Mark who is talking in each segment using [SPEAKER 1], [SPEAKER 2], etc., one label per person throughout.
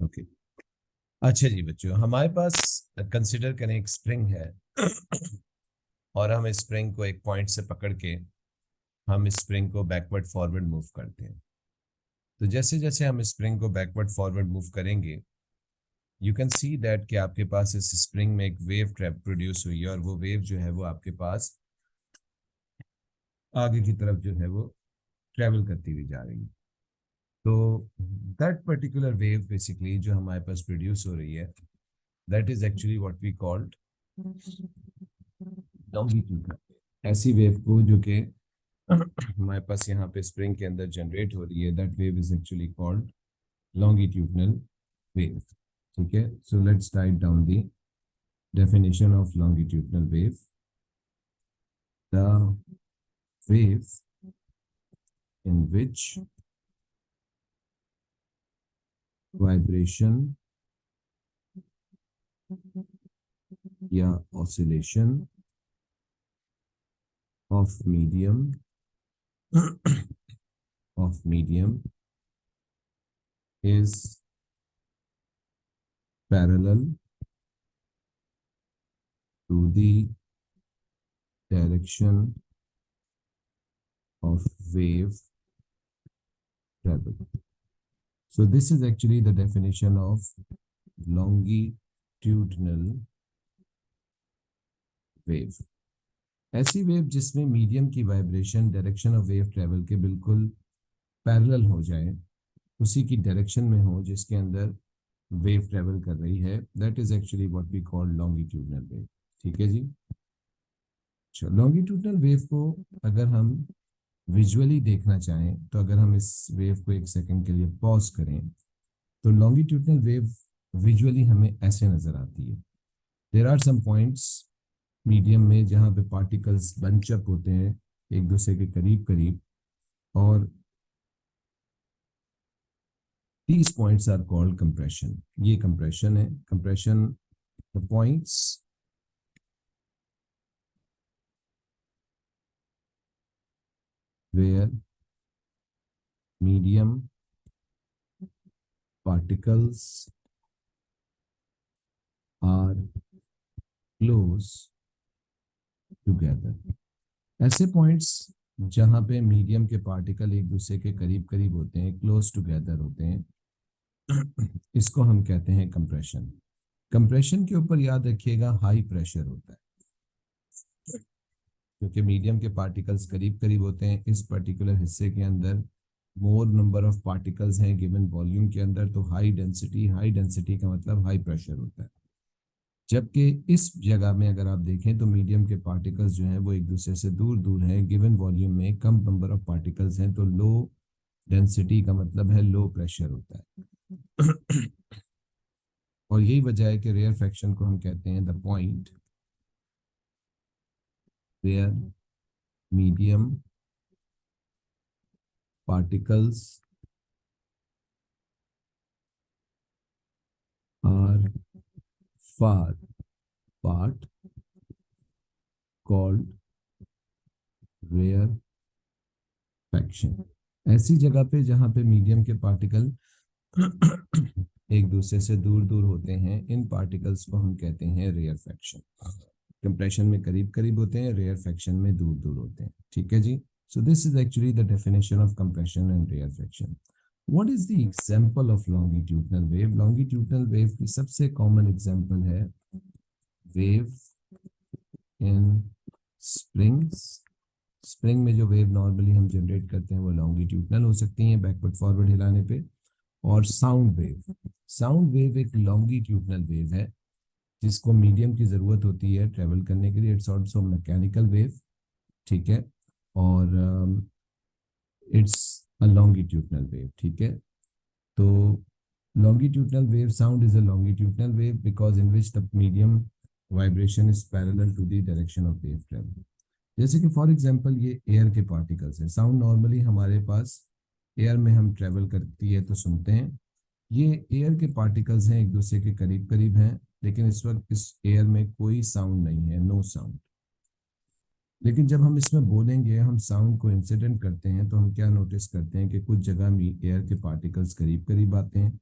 [SPEAKER 1] Okay. अच्छा जी बच्चों, हमारे पास कंसिडर करें एक स्प्रिंग है और हम इस स्प्रिंग को एक पॉइंट से पकड़ के हम इस स्प्रिंग को बैकवर्ड फॉरवर्ड मूव करते हैं। तो जैसे जैसे हम स्प्रिंग को बैकवर्ड फॉरवर्ड मूव करेंगे, यू कैन सी दैट कि आपके पास इस स्प्रिंग में एक वेव ट्रैप प्रोड्यूस हुई है और वो वेव जो है वो आपके पास आगे की तरफ जो है वो ट्रेवल करती हुई जा रही है। तो दैट पर्टिकुलर वेव बेसिकली जो हमारे पास प्रोड्यूस हो रही है, that is actually what we called longitudinal. ऐसी वेव को जो कि हमारे पास यहाँ पे स्प्रिंग के अंदर जनरेट हो रही है, that wave is actually called longitudinal wave. ठीक है, so let's write down the definition of longitudinal wave. The wave in which vibration या oscillation of medium of medium is parallel to the direction of wave travel. So this is actually the definition of longitudinal wave. ऐसी wave जिसमें medium की vibration direction of wave travel के बिल्कुल parallel हो जाए, उसी की डायरेक्शन में हो जिसके अंदर वेव ट्रेवल कर रही है, that is actually what we call longitudinal wave. ठीक है जी। अच्छा, लॉन्गिट्यूडनल वेव को अगर हम विजुअली देखना चाहें तो अगर हम इस वेव को एक सेकंड के लिए पॉज करें तो लॉन्गिट्यूडनल वेव विजुअली हमें ऐसे नजर आती है। There are some points medium में जहाँ पे पार्टिकल्स बंच अप होते हैं एक दूसरे के करीब करीब, और these points are called compression. ये compression है। compression, the points where medium particles are close together. ऐसे पॉइंट्स जहां पे मीडियम के पार्टिकल एक दूसरे के करीब करीब होते हैं, क्लोज टुगेदर होते हैं, इसको हम कहते हैं कंप्रेशन। कंप्रेशन के ऊपर याद रखिएगा हाई प्रेशर होता है, क्योंकि मीडियम के पार्टिकल्स करीब करीब होते हैं। इस पर्टिकुलर हिस्से के अंदर मोर नंबर ऑफ पार्टिकल्स हैं गिवन वॉल्यूम के अंदर, तो हाई डेंसिटी का मतलब हाई प्रेशर होता है। जबकि इस जगह में अगर आप देखें तो मीडियम के पार्टिकल्स जो हैं वो एक दूसरे से दूर दूर हैं, गिवन वॉल्यूम में कम नंबर ऑफ पार्टिकल्स हैं, तो लो डेंसिटी का मतलब है लो प्रेशर होता है। और यही वजह है कि रेयर फ्रैक्शन को हम कहते हैं the point where medium particles are far apart, called rarefaction. ऐसी जगह पे जहाँ पे मीडियम के पार्टिकल एक दूसरे से दूर दूर होते हैं, इन पार्टिकल्स को हम कहते हैं रेयरफैक्शन। कंप्रेशन में करीब करीब होते हैं, रेयरफैक्शन में दूर दूर होते हैं। ठीक है जी। So this is actually the definition of compression and rarefaction. What is the example of longitudinal wave? Longitudinal wave की सबसे कॉमन एग्जांपल है वेव इन स्प्रिंग्स। स्प्रिंग में जो वेव नॉर्मली हम जनरेट करते हैं वो लॉन्गिट्यूडनल हो सकती हैं बैकवर्ड फॉरवर्ड हिलाने पे। और साउंड वेव एक लॉन्गिट्यूडनल वेव है जिसको मीडियम की जरूरत होती है ट्रेवल करने के लिए। It's also mechanical wave. ठीक है, और इट्स अ लॉन्गिट्यूडनल वेव। ठीक है, तो longitudinal wave sound is a longitudinal wave because in which the medium vibration is parallel to the direction of wave travel. जैसे कि फॉर एग्जांपल ये air के पार्टिकल्स हैं। साउंड नॉर्मली हमारे पास air में हम ट्रेवल करती है तो सुनते हैं। ये एयर के पार्टिकल्स हैं, एक दूसरे के करीब करीब हैं, लेकिन इस वक्त इस एयर में कोई साउंड नहीं है, नो साउंड। लेकिन जब हम इसमें बोलेंगे, हम साउंड को इंसिडेंट करते हैं, तो हम क्या नोटिस करते हैं कि कुछ जगह में एयर के पार्टिकल्स करीब करीब आते हैं,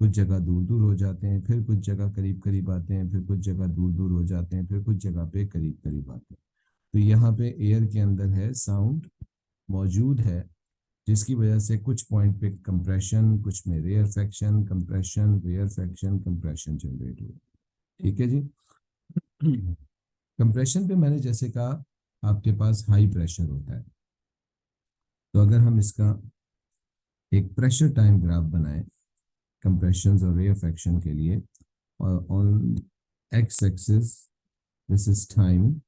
[SPEAKER 1] कुछ जगह दूर दूर हो जाते हैं, फिर कुछ जगह करीब करीब आते हैं, फिर कुछ जगह दूर दूर हो जाते हैं, फिर कुछ जगह पे करीब करीब आते हैं। तो यहाँ पे एयर के अंदर है साउंड मौजूद है, जिसकी वजह से कुछ पॉइंट पे कंप्रेशन, कुछ में rarefaction, compression, rarefaction, compression generate हुआ। ठीक है जी। कंप्रेशन पे मैंने जैसे कहा आपके पास हाई प्रेशर होता है, तो अगर हम इसका एक प्रेशर टाइम ग्राफ बनाएं कंप्रेशन और रेयरफेक्शन के लिए, और on X axis this is time,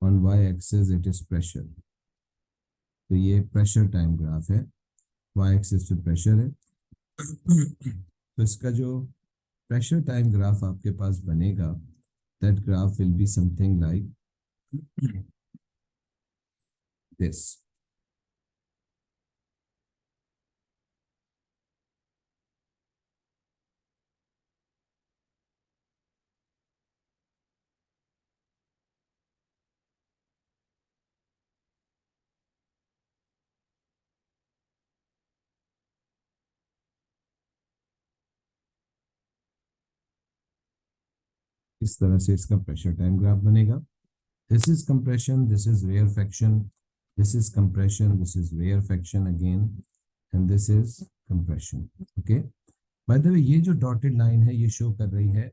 [SPEAKER 1] on Y axis it is pressure. तो ये प्रेशर टाइम ग्राफ है, वाई एक्सिस पे प्रेशर है। तो इसका जो प्रेशर टाइम ग्राफ आपके पास बनेगा, that graph will be something like this. इस तरह से इसका प्रेशर टाइम ग्राफ बनेगा। This is compression, this is rarefaction, this is compression, this is rarefaction again, and this is compression. Okay, bye the वे ये जो dotted line है ये show कर रही है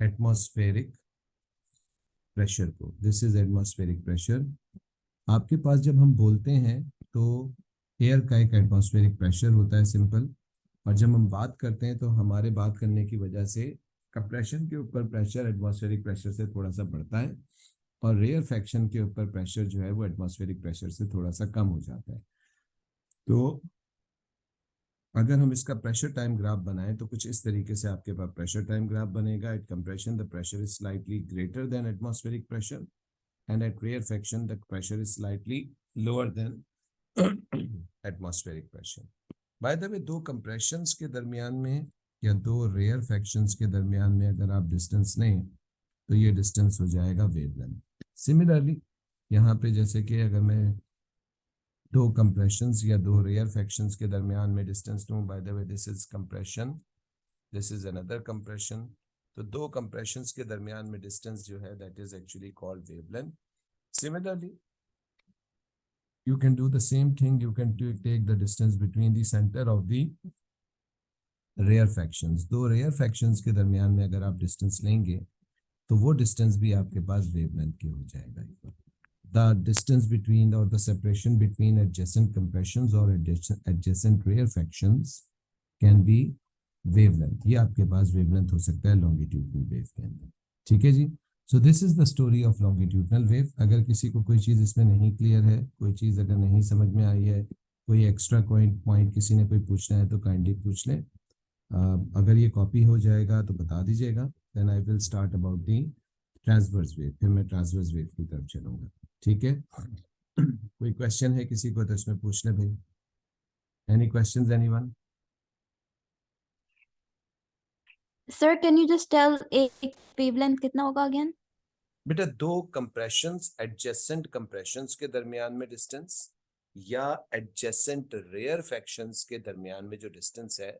[SPEAKER 1] एटमॉस्फेरिक प्रेशर को। This is atmospheric pressure. आपके पास जब हम बोलते हैं तो एयर का एक एटमॉस्फेरिक प्रेशर होता है सिंपल, और जब हम बात करते हैं तो हमारे बात करने की वजह से कंप्रेशन के ऊपर प्रेशर एटमॉस्फेरिक प्रेशर से थोड़ा सा बढ़ता है, और रेयरफेक्शन के ऊपर प्रेशर जो है वो एटमॉस्फेरिक प्रेशर से थोड़ा सा कम हो जाता है। तो अगर हम इसका प्रेशर टाइम ग्राफ बनाएं तो कुछ इस तरीके से आपके पास प्रेशर टाइम ग्राफ बनेगा। At compression the pressure is slightly greater than atmospheric pressure, and at rarefaction the pressure is slightly lower than atmospheric pressure. By the way दो कंप्रेशंस के दरमियान में या दो रेयरफेक्शंस के दरमियान में अगर आप डिस्टेंस लें तो ये डिस्टेंस हो जाएगा वेवलेंथ। सिमिलरली यहाँ पे जैसे कि अगर मैं दो कंप्रेशंस या दो रेयरफेक्शंस के दरमियान में डिस्टेंस लूँ, bye the way this is compression, this is another compression, तो दो कंप्रेशंस के दरमियान में डिस्टेंस जो है that is actually called wavelength. Similarly, you can do the same thing. You can take the distance between the center of the रेयरफेक्शंस। दो रेयरफेक्शंस के दरमियान में अगर आप डिस्टेंस लेंगे तो वो डिस्टेंस भी आपके पास वेवलेंथ के हो जाएगा। The distance between or the separation between adjacent compressions or adjacent rarefactions can be wavelength। ये आपके पास वेवलेंथ हो सकता है लॉन्गिट्यूडनल वेव के अंदर। ठीक है जी। So this is the story of longitudinal wave. अगर किसी को कोई चीज़ इसमें नहीं क्लियर है, कोई चीज़ अगर नहीं समझ में आई है, कोई एक्स्ट्रा पॉइंट किसी ने कोई पूछना है तो काइंडली पूछ लें। अगर ये कॉपी हो जाएगा तो बता दीजिएगा। Then I will start about the transverse wave, फिर मैं ट्रांसवर्स वेव की तरफ चलूंगा। ठीक है। कोई क्वेश्चन है किसी को तो इसमें पूछ ले भाई। Any questions anyone?
[SPEAKER 2] Sir can you just tell एक वेवलेंथ कितना होगा अगेन?
[SPEAKER 1] बेटा दो कंप्रेशंस एडजेसेंट कंप्रेशंस के दरमियान में डिस्टेंस या एडजेसेंट रेयरफेक्शंस के दरमियान में जो डिस्टेंस है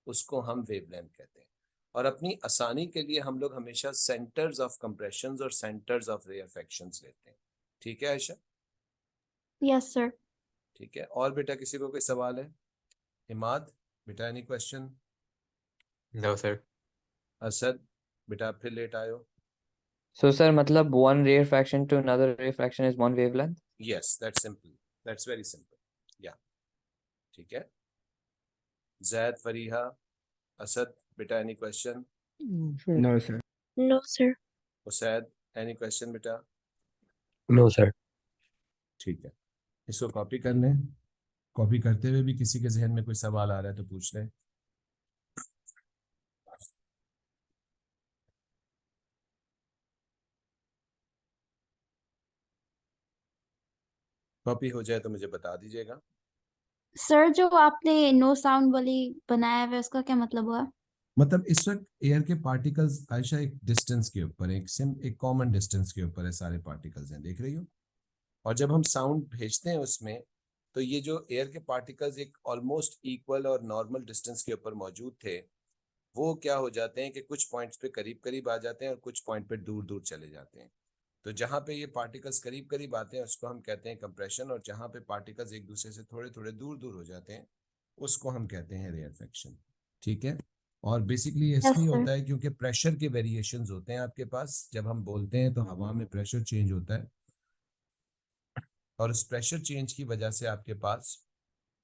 [SPEAKER 1] उसको हम वेवलेंथ कहते हैं। और अपनी आसानी के लिए हम लोग हमेशा सेंटर्स ऑफ कंप्रेशंस और सेंटर्स ऑफ रेयरफेक्शंस लेते हैं। ठीक है आयशा?
[SPEAKER 2] Yes sir.
[SPEAKER 1] ठीक है। और बेटा किसी को कोई सवाल है? इमाद बेटा any question?
[SPEAKER 3] No sir.
[SPEAKER 1] Asad बेटा आप फिर लेट आए हो।
[SPEAKER 3] So sir, मतलब one rarefaction to another rarefaction is one wavelength?
[SPEAKER 1] Yes that's simple, that's very simple. या ठीक है। जैद, फरीहा, असद बेटा any question?
[SPEAKER 4] No, sir.
[SPEAKER 2] No sir.
[SPEAKER 1] Usaid any question बेटा?
[SPEAKER 4] No, sir.
[SPEAKER 1] ठीक है, इसको कॉपी कर लें। कॉपी करते हुए भी किसी के जहन में कोई सवाल आ रहा है तो पूछ लें। कॉपी हो जाए तो मुझे बता दीजिएगा।
[SPEAKER 2] सर जो आपने नो साउंड वाली बनाया है उसका क्या मतलब हुआ?
[SPEAKER 1] मतलब इस वक्त एयर के पार्टिकल्स आयशा एक डिस्टेंस के ऊपर, एक कॉमन डिस्टेंस के ऊपर है, सारे पार्टिकल्स हैं, देख रही हो। और जब हम साउंड भेजते हैं उसमें तो ये जो एयर के पार्टिकल्स एक ऑलमोस्ट इक्वल और नॉर्मल डिस्टेंस के ऊपर मौजूद थे, वो क्या हो जाते हैं कि कुछ पॉइंट्स पे करीब करीब आ जाते हैं और कुछ पॉइंट पे दूर दूर चले जाते हैं। तो जहां पे ये पार्टिकल्स करीब करीब आते हैं उसको हम कहते हैं कंप्रेशन, और जहां पे पार्टिकल्स एक दूसरे से थोड़े थोड़े दूर दूर हो जाते हैं उसको हम कहते हैं रेयरफेक्शन। ठीक है। और बेसिकली
[SPEAKER 2] यस
[SPEAKER 1] इसलिए
[SPEAKER 2] सर।
[SPEAKER 1] होता है क्योंकि प्रेशर के वेरिएशंस होते हैं आपके पास। जब हम बोलते हैं तो हवा में प्रेशर चेंज होता है, और उस प्रेशर चेंज की वजह से आपके पास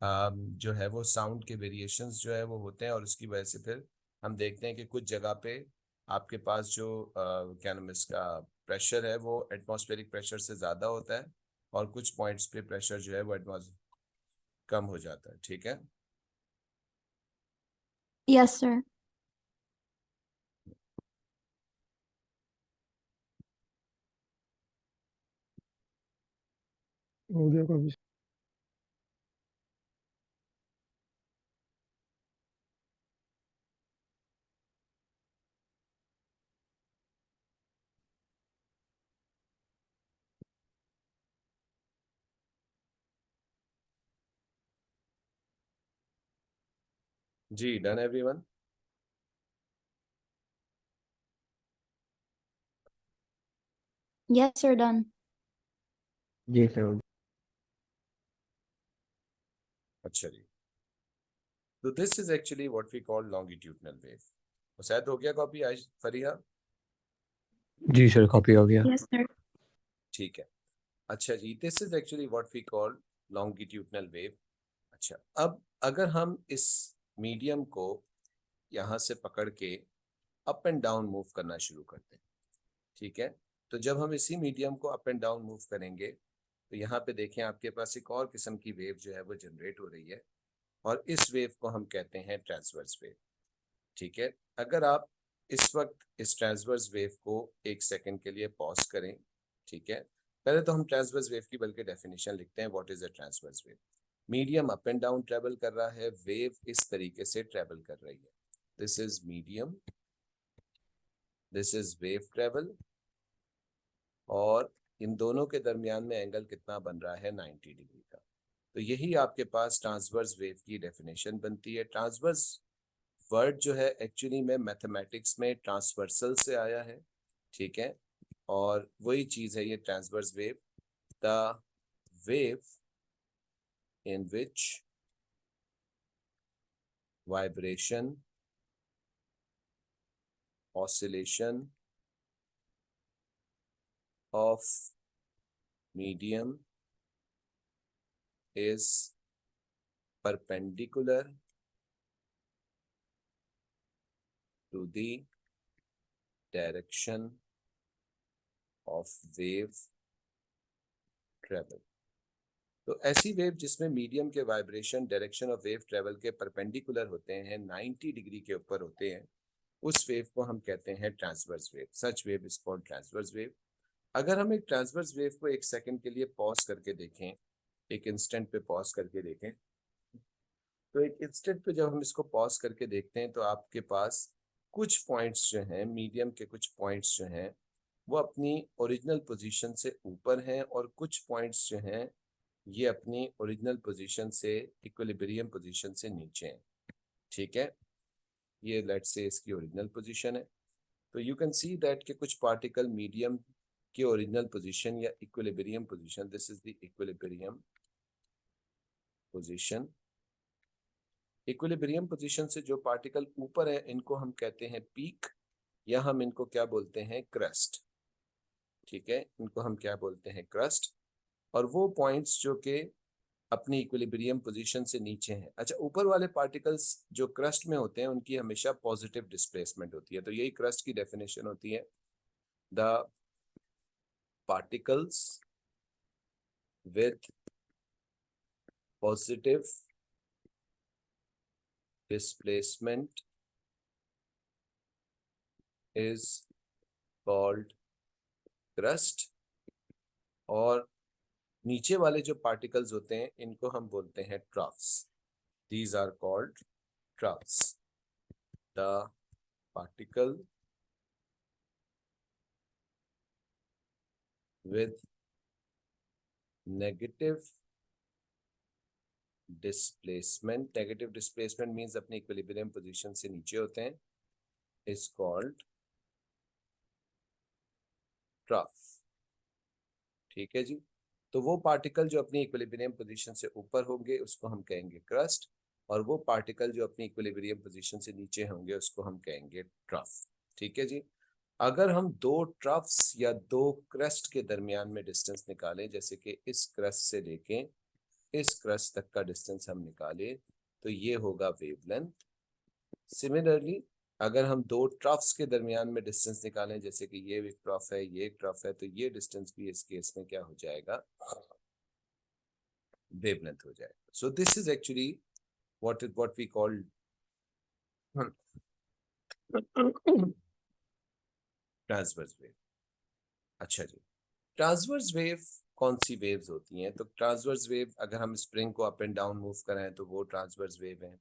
[SPEAKER 1] जो है वो साउंड के वेरिएशंस जो है वो होते हैं, और उसकी वजह से फिर हम देखते हैं कि कुछ जगह पे आपके पास जो क्या नाम है इसका प्रेशर है वो एटमॉस्फेरिक प्रेशर से ज़्यादा होता है, और कुछ पॉइंट्स पे प्रेशर जो है वो एटमॉस कम हो जाता है। ठीक है।
[SPEAKER 2] Yes sir.
[SPEAKER 4] हो गया कॉपी।
[SPEAKER 1] जी, done everyone.
[SPEAKER 2] Yes sir, done.
[SPEAKER 4] जी सर हो
[SPEAKER 1] अच्छा जी, तो this is actually what we call longitudinal wave. शायद हो गया कॉपी आज फरीहा?
[SPEAKER 4] गया। जी सर कॉपी हो गया।
[SPEAKER 2] Yes sir.
[SPEAKER 1] ठीक है। अच्छा जी, this is actually what we call longitudinal wave. अच्छा, अब अगर हम इस मीडियम को यहाँ से पकड़ के अप एंड डाउन मूव करना शुरू करते हैं, ठीक है, तो जब हम इसी मीडियम को अप एंड डाउन मूव करेंगे तो यहाँ पे देखें आपके पास एक और किस्म की वेव जो है वो जनरेट हो रही है, और इस वेव को हम कहते हैं ट्रांसवर्स वेव। ठीक है। अगर आप इस वक्त इस ट्रांसवर्स वेव को एक सेकंड के लिए पॉज करें, ठीक है, पहले तो हम ट्रांसवर्स वेव की बल्कि डेफिनेशन लिखते हैं। What is a transverse wave? Medium up and down travel कर रहा है, वेव इस तरीके से ट्रेवल कर रही है। This is medium, this is wave travel, और इन दोनों के दरमियान में एंगल कितना बन रहा है? 90 डिग्री का। तो यही आपके पास ट्रांसवर्स वेव की डेफिनेशन बनती है। ट्रांसवर्स वर्ड जो है एक्चुअली में मैथमेटिक्स में ट्रांसवर्सल से आया है, ठीक है, और वही चीज है ये transverse wave. The wave in which vibration, oscillation of medium is perpendicular to the direction of wave travel। तो ऐसी वेव जिसमें मीडियम के vibration direction of wave travel के परपेंडिकुलर होते हैं, 90 डिग्री के ऊपर होते हैं, उस वेव को हम कहते हैं transverse wave. Such wave is called transverse wave. अगर हम एक ट्रांसवर्स वेव को एक सेकंड के लिए पॉज करके देखें, एक इंस्टेंट पे पॉज करके देखें, तो एक इंस्टेंट पे जब हम इसको पॉज करके देखते हैं तो आपके पास कुछ पॉइंट्स जो हैं, मीडियम के कुछ पॉइंट्स जो हैं वो अपनी ओरिजिनल पोजीशन से ऊपर हैं, और कुछ पॉइंट्स जो हैं ये अपनी ओरिजिनल पोजीशन से, इक्विलिब्रियम पोजीशन से नीचे हैं। ठीक है, ये लेट्स से इसकी ओरिजिनल पोजीशन है। तो यू कैन सी दैट कि कुछ पार्टिकल मीडियम के ओरिजिनल पोजीशन या equilibrium position, this is the equilibrium position. Equilibrium position से जो पार्टिकल ऊपर है इनको हम कहते हैं पीक, या हम इनको क्या बोलते हैं? क्रस्ट। ठीक है, इनको हम क्या बोलते हैं? क्रस्ट। और वो पॉइंट्स जो कि अपनी इक्विलिब्रियम पोजीशन से नीचे हैं। अच्छा, ऊपर वाले पार्टिकल्स जो क्रस्ट में होते हैं उनकी हमेशा पॉजिटिव डिस्प्लेसमेंट होती है, तो यही क्रस्ट की डेफिनेशन होती है। The particles with positive displacement is called crust, और नीचे वाले जो पार्टिकल्स होते हैं इनको हम बोलते हैं troughs. These are called troughs. The particle with negative displacement, negative displacement means अपने इक्विलिब्रियम पोजीशन से नीचे होते हैं, इज कॉल्ड ट्रफ। ठीक है जी। तो वो पार्टिकल जो अपनी इक्विलिब्रियम पोजीशन से ऊपर होंगे उसको हम कहेंगे क्रस्ट, और वो पार्टिकल जो अपनी इक्विलिब्रियम पोजीशन से नीचे होंगे उसको हम कहेंगे ट्रफ। ठीक है जी। अगर हम दो ट्रफ्स या दो क्रस्ट के दरमियान में डिस्टेंस निकालें, जैसे कि इस क्रस्ट से लेके इस क्रस्ट तक का डिस्टेंस हम निकालें, तो ये होगा वेवलेंथ। सिमिलरली अगर हम दो ट्रफ्स के दरमियान में डिस्टेंस निकालें, जैसे कि ये एक ट्रफ है, ये एक ट्रफ है, तो ये डिस्टेंस भी इस केस में क्या हो जाएगा, वेवलेंथ हो जाएगा। सो this is actually what we call transverse wave. अच्छा जी, ट्रांसवर्स वेव कौन सी वेव्स होती हैं? तो ट्रांसवर्स वेव अगर हम स्प्रिंग को अप एंड डाउन मूव कराएं तो वो ट्रांसवर्स वेव है,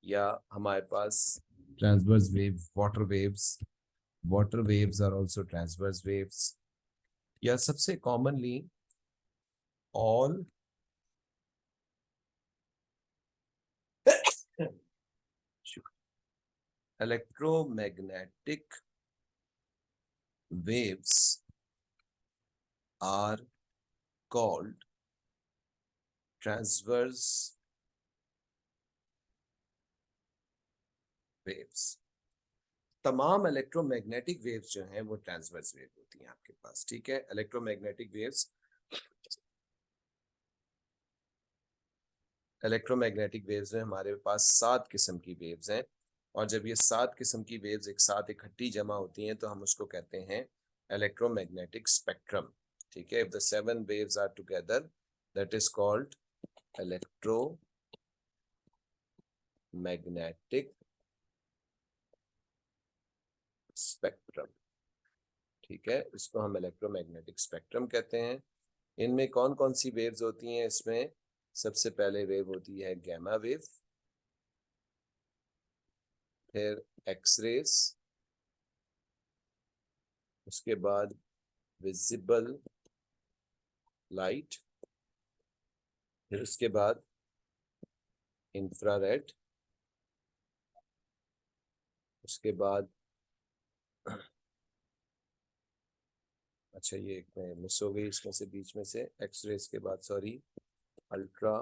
[SPEAKER 1] या हमारे पास transverse wave water waves are also transverse waves, या सबसे commonly all electromagnetic waves are called transverse waves। तमाम इलेक्ट्रोमैग्नेटिक वेव्स जो हैं वो ट्रांसवर्स वेव होती हैं आपके पास। ठीक है, इलेक्ट्रोमैग्नेटिक वेव्स में हमारे पास 7 किस्म की वेव्स हैं, और जब ये 7 किस्म की वेव्स एक साथ इकट्ठी जमा होती हैं तो हम उसको कहते हैं इलेक्ट्रोमैग्नेटिक स्पेक्ट्रम। ठीक है, if the 7 waves are together that is called electromagnetic spectrum. ठीक है, इसको हम इलेक्ट्रोमैग्नेटिक स्पेक्ट्रम कहते हैं। इनमें कौन कौन सी वेव्स होती हैं? इसमें सबसे पहले वेव होती है गैमा वेव, फिर एक्स रेज, उसके बाद विजिबल लाइट, फिर उसके बाद इंफ्रारेड, उसके बाद अच्छा ये एक मिस हो गई इसमें से, बीच में से एक्स रेज के बाद सॉरी अल्ट्रा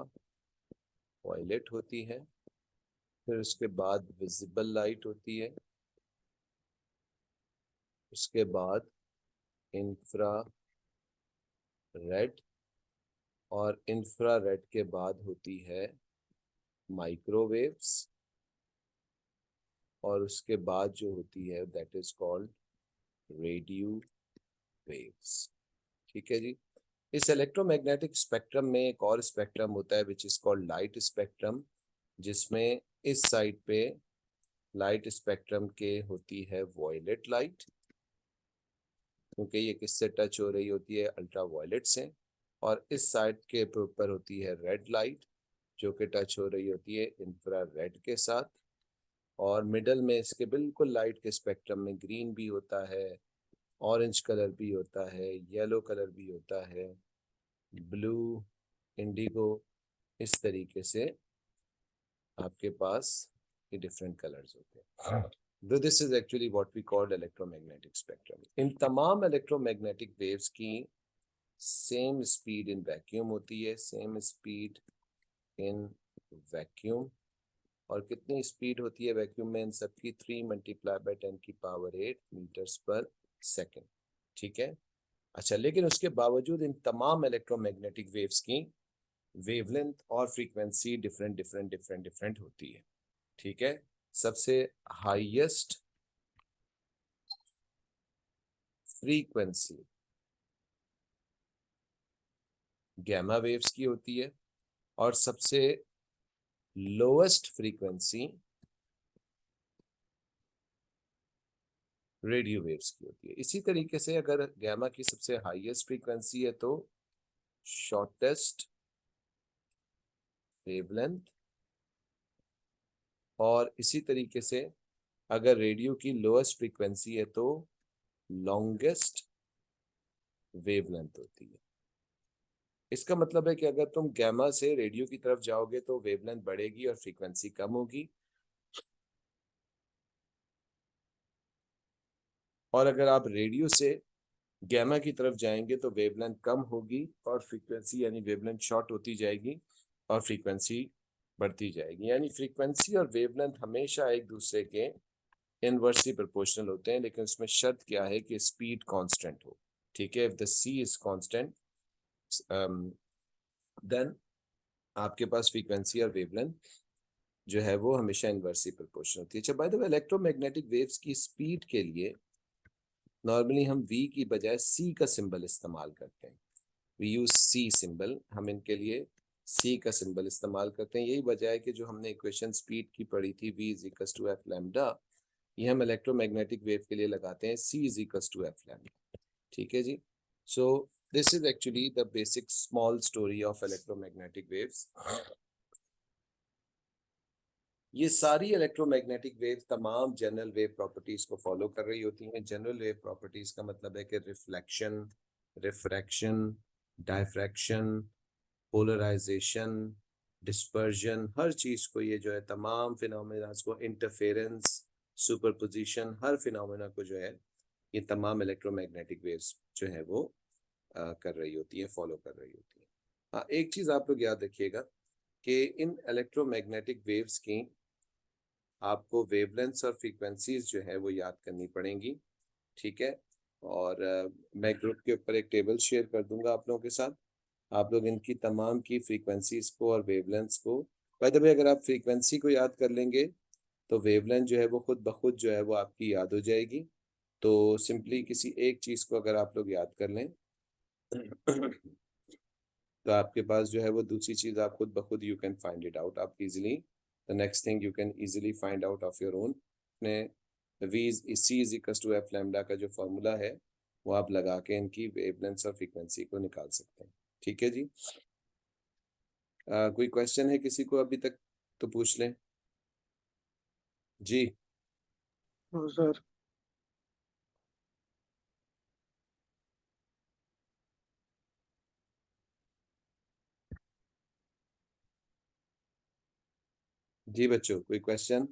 [SPEAKER 1] वायलेट होती है, फिर उसके बाद विजिबल लाइट होती है, उसके बाद इंफ्रा रेड, और इंफ्रारेड के बाद होती है माइक्रोवेव्स, और उसके बाद जो होती है that is called radio waves. ठीक है जी। इस इलेक्ट्रोमैग्नेटिक स्पेक्ट्रम में एक और स्पेक्ट्रम होता है which is called light spectrum, जिसमें इस साइड पे लाइट स्पेक्ट्रम के होती है वॉयलेट लाइट, क्योंकि ये किससे टच हो रही होती है, अल्ट्रा वायलेट से, और इस साइड के ऊपर होती है रेड लाइट जो कि टच हो रही होती है इंफ्रारेड के साथ, और मिडल में इसके बिल्कुल लाइट के स्पेक्ट्रम में ग्रीन भी होता है, ऑरेंज कलर भी होता है, येलो कलर भी होता है, ब्लू, इंडिगो, इस तरीके से आपके पास ये डिफरेंट कलर्स होते हैं। तो this is actually what we called electromagnetic spectrum. इन तमाम इलेक्ट्रोमैग्नेटिक वेव्स की सेम स्पीड इन वैक्यूम होती है, सेम स्पीड इन वैक्यूम। और कितनी स्पीड होती है वैक्यूम में इन सबकी? 3 × 10⁸ मीटर्स पर सेकेंड। ठीक है। अच्छा, लेकिन उसके बावजूद इन तमाम इलेक्ट्रोमैग्नेटिक वेव्स की वेवलेंथ और फ्रीक्वेंसी डिफरेंट होती है। ठीक है, सबसे हाईएस्ट फ्रीक्वेंसी गैमा वेव्स की होती है, और सबसे लोएस्ट फ्रीक्वेंसी रेडियो वेव्स की होती है। इसी तरीके से अगर गैमा की सबसे हाईएस्ट फ्रीक्वेंसी है तो शॉर्टेस्ट वेवलेंथ, और इसी तरीके से अगर रेडियो की लोएस्ट फ्रीक्वेंसी है तो लॉन्गेस्ट वेवलेंथ होती है। इसका मतलब है कि अगर तुम गैमा से रेडियो की तरफ जाओगे तो वेवलेंथ बढ़ेगी और फ्रीक्वेंसी कम होगी, और अगर आप रेडियो से गैमा की तरफ जाएंगे तो वेवलेंथ कम होगी और फ्रीक्वेंसी यानी वेवलेंथ शॉर्ट होती जाएगी और फ्रीक्वेंसी बढ़ती जाएगी। यानी फ्रीक्वेंसी और वेवलेंथ हमेशा एक दूसरे के इनवर्सली प्रोपोर्शनल होते हैं, लेकिन उसमें शर्त क्या है कि स्पीड कांस्टेंट हो। ठीक है, if the C is constant then आपके पास फ्रीक्वेंसी और वेवलेंथ जो है वो हमेशा इनवर्सली प्रोपोर्शनल होती है। अच्छा, bye the way electromagnetic waves की स्पीड के लिए नॉर्मली हम v की बजाय c का सिंबल इस्तेमाल करते हैं। वी यूज c सिंबल, हम इनके लिए c का सिंबल इस्तेमाल करते हैं। यही वजह है कि जो हमने इक्वेशन स्पीड की पढ़ी थी v is equals to F lambda, ये हम इलेक्ट्रोमैग्नेटिक वेव के लिए लगाते हैं c is equals to F lambda. ठीक है जी। So this is actually the basic small story of electromagnetic waves. ये सारी इलेक्ट्रोमैग्नेटिक वेव तमाम जनरल वेव प्रॉपर्टीज को फॉलो कर रही होती हैं। जनरल वेव प्रॉपर्टीज का मतलब है कि reflection, refraction, diffraction, polarisation, dispersion, हर चीज को ये जो है तमाम फिनोमेना को, इंटरफेरेंस, सुपरपोजिशन, हर फिनोमेना को जो है ये तमाम इलेक्ट्रोमैग्नेटिक वेव्स जो है वो कर रही होती है, फॉलो कर रही होती है। हाँ, एक चीज आप लोग याद रखिएगा कि इन इलेक्ट्रोमैग्नेटिक वेव्स की आपको वेवलेंथ्स और फ्रीक्वेंसीज जो है वो याद करनी पड़ेंगी। ठीक है, और मैं ग्रुप के ऊपर एक टेबल शेयर कर दूंगा आप लोगों के साथ। आप लोग इनकी तमाम की फ्रीक्वेंसीज को और वेवलेंथ्स को, बाय द वे अगर आप फ्रीक्वेंसी को याद कर लेंगे तो वेवलेंथ जो है वो खुद ब खुद जो है वो आपकी याद हो जाएगी। तो सिंपली किसी एक चीज को अगर आप लोग याद कर लें तो आपके पास जो है वो दूसरी चीज आप खुद ब खुद you can find it out. आप easily the next thing you can easily find out of your own. अपने v C is equals to F lambda का जो फॉर्मूला है वो आप लगा के इनकी वेवलेंथ और फ्रीक्वेंसी को निकाल सकते हैं। ठीक है जी। कोई क्वेश्चन है किसी को अभी तक तो पूछ लें जी।
[SPEAKER 4] सर
[SPEAKER 1] जी बच्चों, कोई क्वेश्चन?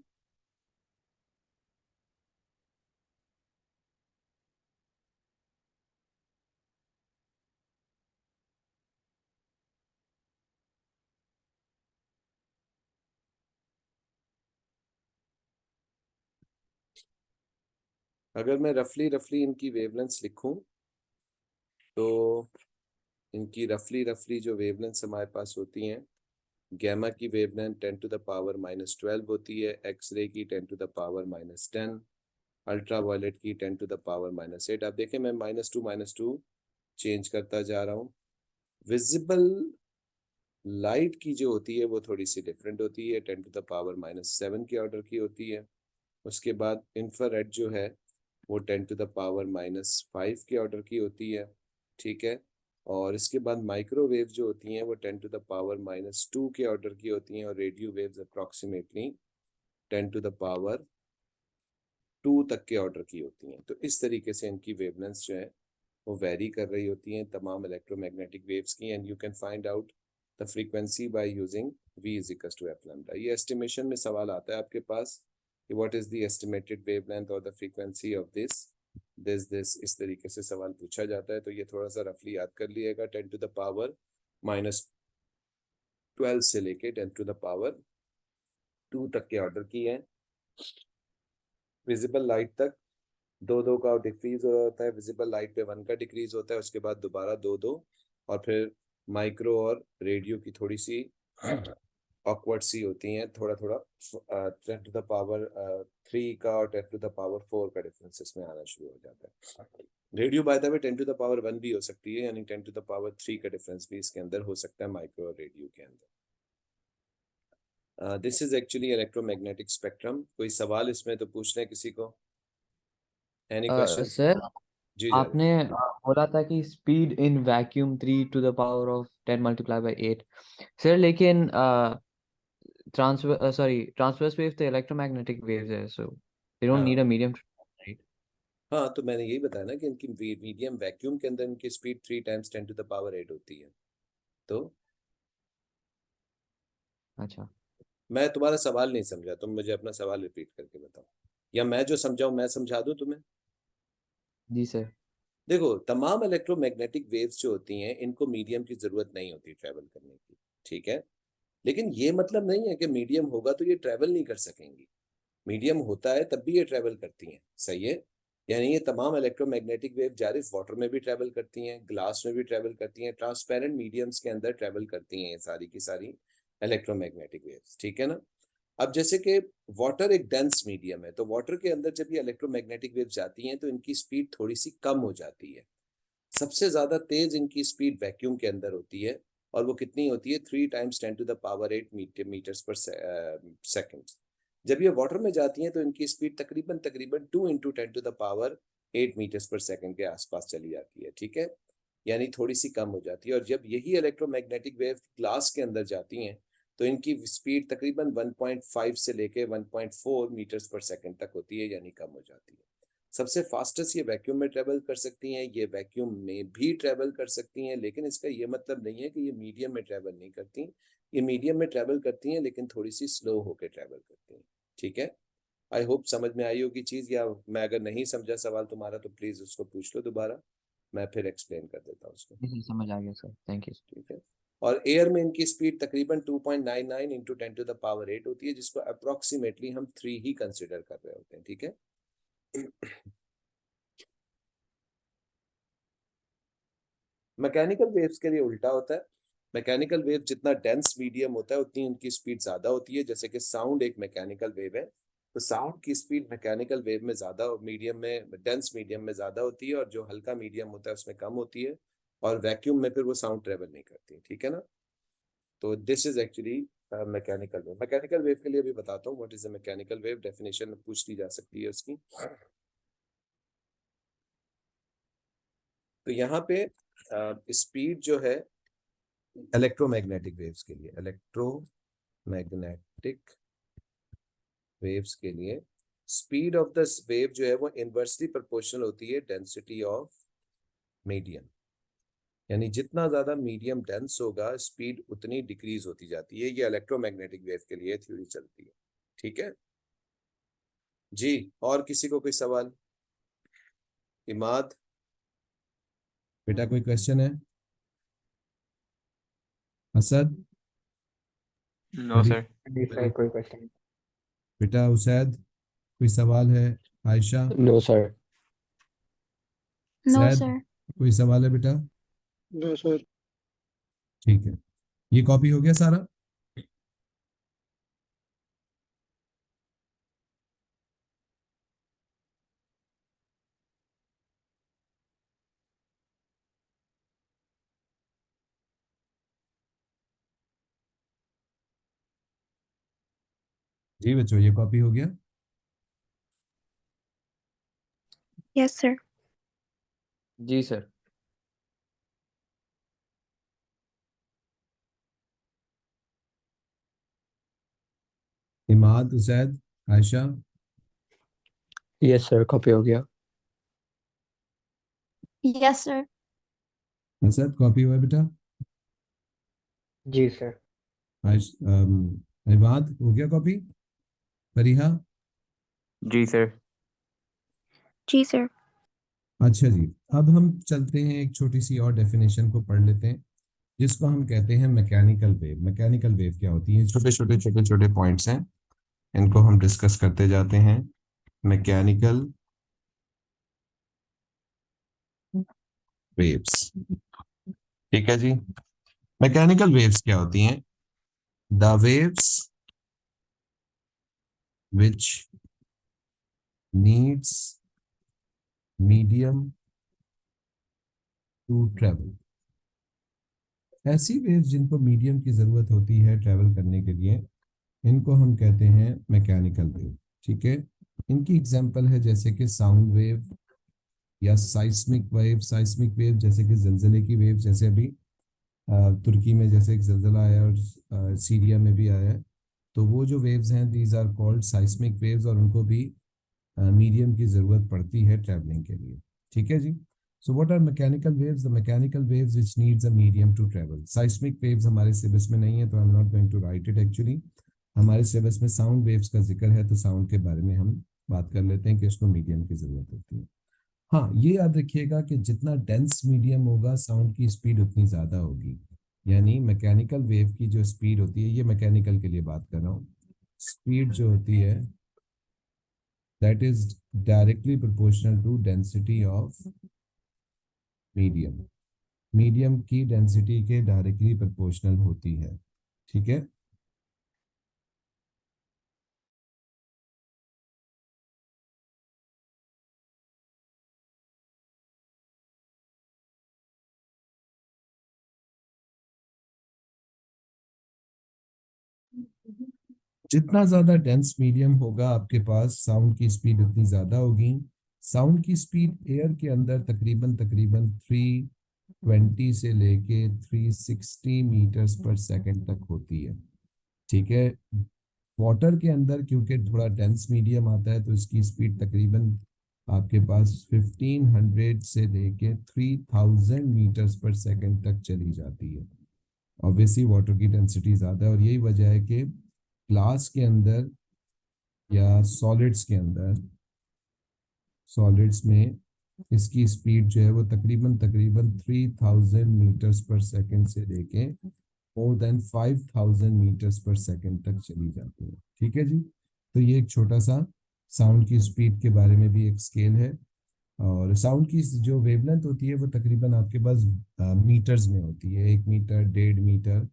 [SPEAKER 1] अगर मैं रफली रफली इनकी वेवलेंथ्स लिखूं तो इनकी रफली जो वेवलेंथ्स हमारे पास होती हैं, गैमा की वेवलेंथ 10 टू द पावर -12 होती है, एक्सरे की 10 to the power -10, ultraviolet की 10 टू द पावर -8। आप देखें मैं -2 चेंज करता जा रहा हूँ। विजिबल लाइट की जो होती है वो थोड़ी सी डिफरेंट होती है, 10 टू द पावर -7 के ऑर्डर की होती है। उसके बाद इंफ्रारेड जो है वो 10 टू द पावर -5 के ऑर्डर की होती है। ठीक है, और इसके बाद माइक्रोवेव जो होती हैं वो 10 टू द पावर -2 के ऑर्डर की होती हैं, और radio waves approximately 10 to the power 2 तक के ऑर्डर की होती हैं। तो इस तरीके से इनकी वेवलेंथ्स जो है वो वेरी कर रही होती हैं तमाम इलेक्ट्रोमैग्नेटिक वेव्स की, and you can find out the frequency by using v is equals to F lambda. ये एस्टिमेशन में सवाल आता है आपके पास कि what is the estimated wavelength और द फ्रीक्वेंसी ऑफ दिस इस तरीके से सवाल पूछा जाता है। तो ये थोड़ा सा रफली याद कर लिएगा। 10 टू द पावर -12 से लेके 10 टू द पावर 2 तक के ऑर्डर की है। विजिबल लाइट तक 2 का डिक्रीज हो जाता है, विजिबल लाइट पे 1 का डिक्रीज होता है, उसके बाद दोबारा 2 और फिर माइक्रो और रेडियो की थोड़ी सी ऑकवर्ड सी होती हैं, थोड़ा थोड़ा 10 टू द पावर 3 का और 10 टू द पावर 4 का डिफरेंस इसमें आना शुरू हो जाता है। Radio by the way 10 to the power 1 भी हो सकती है, यानी 10 टू द पावर 3 का डिफरेंस भी इसके अंदर हो सकता है माइक्रो और रेडियो के अंदर। This is actually electromagnetic spectrum. कोई सवाल इसमें तो पूछ लें किसी को? Any question?
[SPEAKER 3] Sir
[SPEAKER 1] ji Javed.
[SPEAKER 3] आपने बोला था कि speed in vacuum 3 to the power of 10 multiply by 8 sir, लेकिन ट्रांसवर्स वेव तो इलेक्ट्रोमैग्नेटिक वेव्स है, so they don't need a
[SPEAKER 1] हाँ
[SPEAKER 3] मीडियम, राइट?
[SPEAKER 1] हाँ, तो मैंने यही बताया ना कि इनकी मीडियम वैक्यूम के अंदर इनकी speed 3 times 10 to the power 8 होती है। तो
[SPEAKER 3] अच्छा
[SPEAKER 1] मैं तुम्हारा सवाल नहीं समझा, तुम मुझे अपना सवाल रिपीट करके बताओ, या मैं जो समझाऊं मैं समझा दूं तुम्हें।
[SPEAKER 3] जी सर।
[SPEAKER 1] देखो, तमाम इलेक्ट्रोमैग्नेटिक वेव्स जो होती हैं इनको मीडियम की जरूरत नहीं होती ट्रैवल करने की, ठीक है। लेकिन ये मतलब नहीं है कि मीडियम होगा तो ये ट्रैवल नहीं कर सकेंगी। मीडियम होता है तब भी ये ट्रैवल करती हैं, सही है। यानी ये तमाम इलेक्ट्रोमैग्नेटिक वेव जारिफ वाटर में भी ट्रैवल करती हैं, ग्लास में भी ट्रैवल करती हैं, ट्रांसपेरेंट मीडियम्स के अंदर ट्रैवल करती हैं ये सारी की सारी इलेक्ट्रोमैग्नेटिक वेव्स, ठीक है ना। अब जैसे कि वाटर एक डेंस मीडियम है, तो वाटर के अंदर जब ये इलेक्ट्रोमैग्नेटिक वेव जाती हैं तो इनकी स्पीड थोड़ी सी कम हो जाती है। सबसे ज्यादा तेज इनकी स्पीड वैक्यूम के अंदर होती है, और वो कितनी होती है, 3 × 10⁸ मीटर्स पर सेकेंड। जब ये वाटर में जाती हैं तो इनकी स्पीड तकरीबन तकरीबन 2 × 10⁸ मीटर्स पर सेकेंड के आसपास चली जाती है, ठीक है। यानी थोड़ी सी कम हो जाती है। और जब यही इलेक्ट्रोमैग्नेटिक वेव ग्लास के अंदर जाती हैं तो इनकी स्पीड तकरीबन 1.5 से लेके 1.4 मीटर्स पर सेकेंड तक होती है, यानी कम हो जाती है। सबसे फास्टेस्ट ये वैक्यूम में ट्रेवल कर सकती हैं, ये वैक्यूम में भी ट्रेवल कर सकती हैं, लेकिन इसका ये मतलब नहीं है कि ये मीडियम में ट्रेवल नहीं करती। ये मीडियम में ट्रेवल करती हैं लेकिन थोड़ी सी स्लो होकर ट्रेवल करती हैं, ठीक है। आई होप समझ में आई होगी चीज, या मैं अगर नहीं समझा सवाल तुम्हारा तो प्लीज उसको पूछ लो दोबारा, मैं फिर एक्सप्लेन कर देता हूँ उसको,
[SPEAKER 3] जी समझ आ गया सर, थैंक यू।
[SPEAKER 1] ठीक है। और एयर में इनकी स्पीड तकरीबन 2.99 × 10⁸ होती है, जिसको अप्रोक्सीमेटली हम 3 ही कंसिडर कर रहे होते हैं, ठीक है। मैकेनिकल वेव्स के लिए उल्टा होता है। मैकेनिकल वेव जितना डेंस मीडियम होता है उतनी उनकी स्पीड ज्यादा होती है। जैसे कि साउंड एक मैकेनिकल वेव है, तो साउंड की स्पीड मैकेनिकल वेव में ज्यादा, मीडियम में, डेंस मीडियम में ज्यादा होती है, और जो हल्का मीडियम होता है उसमें कम होती है। और वैक्यूम में फिर वो साउंड ट्रेवल नहीं करती, ठीक है ना। तो this is actually mechanical wave. Mechanical wave के लिए भी बताता हूँ what is a mechanical wave, definition पूछ ली जा सकती है उसकी। तो यहाँ पे स्पीड जो है इलेक्ट्रोमैग्नेटिक वेव्स के लिए, इलेक्ट्रोमैग्नेटिक वेव्स के लिए स्पीड ऑफ द वेव जो है वो इनवर्सली प्रोपोर्शनल होती है डेंसिटी ऑफ मीडियम। यानी जितना ज्यादा मीडियम डेंस होगा स्पीड उतनी डिक्रीज होती जाती है। ये इलेक्ट्रोमैग्नेटिक वेव के लिए थ्योरी चलती है, ठीक है जी। और किसी को कोई सवाल? इमाद बेटा कोई क्वेश्चन है? असद?
[SPEAKER 5] नो
[SPEAKER 1] बरी-
[SPEAKER 5] सर।
[SPEAKER 4] नहीं सर, कोई क्वेश्चन नहीं।
[SPEAKER 1] बेटा उसैद कोई सवाल है? आयशा?
[SPEAKER 5] No sir.
[SPEAKER 2] नो
[SPEAKER 1] सैद
[SPEAKER 2] सर।
[SPEAKER 1] कोई सवाल है बेटा?
[SPEAKER 4] No sir.
[SPEAKER 1] ठीक है, ये कॉपी हो गया सारा? जी बच्चों, ये कॉपी हो गया?
[SPEAKER 6] Yes, sir.
[SPEAKER 3] जी sir.
[SPEAKER 1] Imad, Usaid, Ayesha?
[SPEAKER 5] Yes sir, copy हो गया।
[SPEAKER 2] Yes sir.
[SPEAKER 1] असद कॉपी हुआ बेटा?
[SPEAKER 4] जी सर।
[SPEAKER 1] इमाद हो गया कॉपी? फरीहा?
[SPEAKER 5] जी सर।
[SPEAKER 6] G, sir.
[SPEAKER 1] अच्छा जी, अब हम चलते हैं एक छोटी सी और डेफिनेशन को पढ़ लेते हैं, जिसको हम कहते हैं मैकेनिकल वेव। मैकेनिकल वेव क्या होती है? छोटे छोटे छोटे छोटे पॉइंट्स हैं, इनको हम डिस्कस करते जाते हैं। मैकेनिकल वेव्स, ठीक है जी। मैकेनिकल वेव्स क्या होती हैं? The waves which needs medium to travel. ऐसी वेव्स जिनको मीडियम की जरूरत होती है ट्रेवल करने के लिए, इनको हम कहते हैं मैकेनिकल वेव, ठीक है। इनकी एग्जांपल है जैसे कि साउंड वेव या साइस्मिक वेव। साइस्मिक वेव जैसे कि जलजले की वेव, जैसे अभी तुर्की में जैसे एक जलजला आया और सीरिया में भी आया है, तो वो जो वेव्स हैं these are called seismic waves, और उनको भी मीडियम की ज़रूरत पड़ती है ट्रैवलिंग के लिए, ठीक है जी। So what are mechanical waves? The mechanical waves which needs a medium to travel. Seismic waves हमारे सिलेबस में नहीं है, तो I'm not going to write it actually. हमारे सिलेबस में साउंड वेव्स का जिक्र है, तो साउंड के बारे में हम बात कर लेते हैं कि उसको मीडियम की जरूरत होती है। हाँ, ये याद रखिएगा कि जितना डेंस मीडियम होगा साउंड की स्पीड उतनी ज्यादा होगी। यानी मैकेनिकल वेव की जो स्पीड होती है, ये मैकेनिकल के लिए बात कर रहा हूँ, स्पीड जो होती है that is directly proportional to density of medium. Medium की डेंसिटी के डायरेक्टली प्रोपोर्शनल होती है, ठीक है। जितना ज्यादा डेंस मीडियम होगा आपके पास, साउंड की स्पीड उतनी ज्यादा होगी। साउंड की स्पीड एयर के अंदर तकरीबन 320 से लेके 360 मीटर्स पर सेकंड तक होती है, ठीक है। वाटर के अंदर क्योंकि थोड़ा डेंस मीडियम आता है, तो इसकी स्पीड तकरीबन आपके पास 1500 से लेके 3000 मीटर्स पर सेकंड तक चली जाती है। ऑब्वियसली वाटर की डेंसिटी ज्यादा है, और यही वजह है कि ग्लास के अंदर या सॉलिड्स में इसकी स्पीड जो है वो तकरीबन 3000 मीटर्स पर सेकंड से लेके मोर देन 5000 मीटर्स पर सेकंड तक चली जाती है, ठीक है जी। तो ये एक छोटा सा साउंड की स्पीड के बारे में भी एक स्केल है। और साउंड की जो वेवलेंथ होती है वो तकरीबन आपके पास मीटर्स में होती है, 1 मीटर, 1.5 मीटर,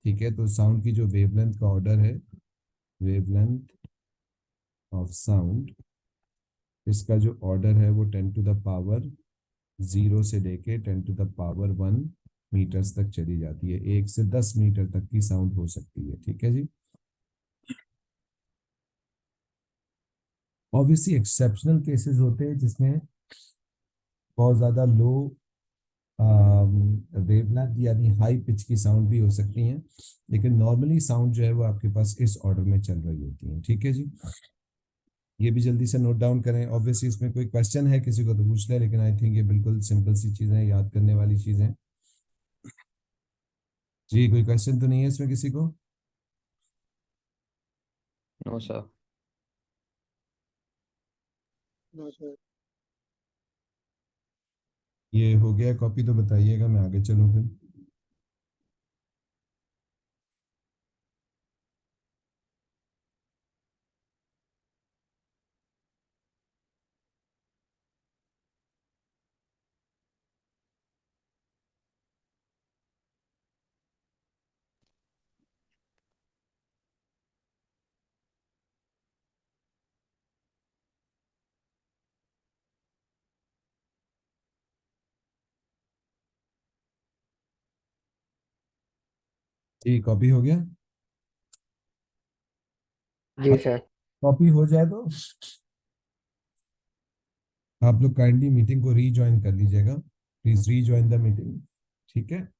[SPEAKER 1] ठीक है। तो साउंड की जो वेवलेंथ का ऑर्डर है, वेवलेंथ ऑफ साउंड, इसका जो ऑर्डर है वो 10 टू द पावर 0 से लेके 10 टू द पावर 1 मीटर्स तक चली जाती है। 1 से 10 मीटर तक की साउंड हो सकती है, ठीक है जी। ऑब्वियसली एक्सेप्शनल केसेस होते हैं जिसमें बहुत ज्यादा लो वेवलेंथ यानी हाई पिच की साउंड भी हो सकती हैं, लेकिन नॉर्मली साउंड जो है वो आपके पास इस ऑर्डर में चल रही होती है, ठीक है जी। ये भी जल्दी से नोट डाउन करें। ऑब्वियसली इसमें कोई क्वेश्चन है किसी को तो पूछ ले, लेकिन आई थिंक ये बिल्कुल सिंपल सी चीजें हैं, याद करने वाली चीजें। जी, कोई क्वेश्चन तो नहीं है इसमें किसी को?
[SPEAKER 3] No, sir.
[SPEAKER 4] No, sir.
[SPEAKER 1] ये हो गया कॉपी तो बताइएगा, मैं आगे चलूँ फिर। जी, कॉपी हो गया?
[SPEAKER 4] जी सर।
[SPEAKER 1] कॉपी हो जाए तो आप लोग काइंडली मीटिंग को रीज्वाइन कर लीजिएगा, प्लीज रीज्वाइन द मीटिंग, ठीक है।